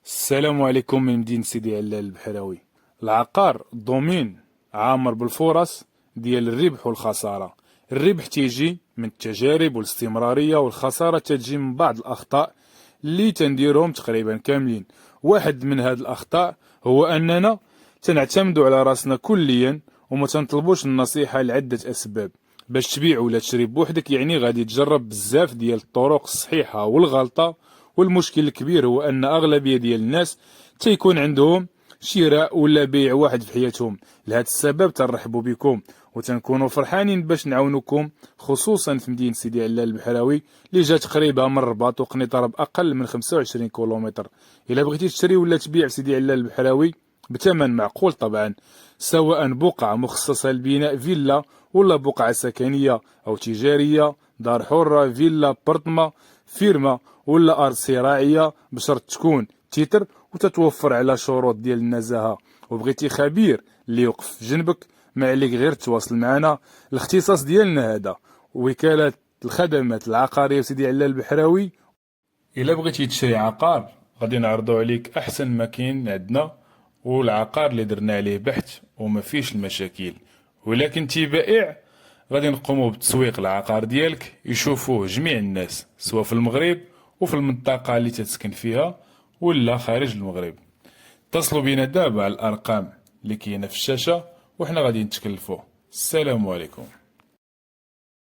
السلام عليكم من مدينة سيدي علال البحراوي. العقار دومين عامر بالفرص ديال الربح والخسارة. الربح تيجي من التجارب والاستمرارية، والخسارة تجي من بعض الأخطاء اللي تنديرهم تقريبا كاملين. واحد من هاد الأخطاء هو أننا تنعتمدوا على راسنا كليا وما تنطلبوش النصيحة لعدة أسباب. باش تبيع ولا تشري بوحدك يعني غادي تجرب بزاف ديال الطرق الصحيحة والغلطة، والمشكل الكبير هو ان اغلبيه ديال الناس تيكون عندهم شراء ولا بيع واحد في حياتهم. لهذا السبب تنرحبوا بكم وتنكونوا فرحانين باش نعاونكم، خصوصا في مدينه سيدي علال البحراوي اللي جات قريبه من الرباط وقنيطره باقل من 25 كيلومتر. الا بغيتي تشري ولا تبيع في سيدي علال البحراوي بثمن معقول طبعا، سواء بقعه مخصصه للبناء فيلا ولا بقعه سكنيه او تجاريه، دار حره، فيلا، بارتما، فيرما ولا ارض زراعيه، بشرط تكون تيتر وتتوفر على شروط ديال النزاهه. وبغيتي خبير اللي يوقف في جنبك، ما عليك غير تواصل معنا. الاختصاص ديالنا هذا وكاله الخدمات العقاريه سيدي علال البحراوي. الا بغيتي تشري عقار غادي نعرضوا عليك احسن ما كاين عندنا، والعقار اللي درنا عليه بحث وما فيش المشاكل. ولكن تي بائع غادي نقوموا بتسويق العقار ديالك يشوفوه جميع الناس، سواء في المغرب وفي المنطقة اللي تتسكن فيها ولا خارج المغرب. اتصلوا بنا دابا على الارقام اللي كاينه في الشاشة وحنا غادي نتكلفوا. السلام عليكم.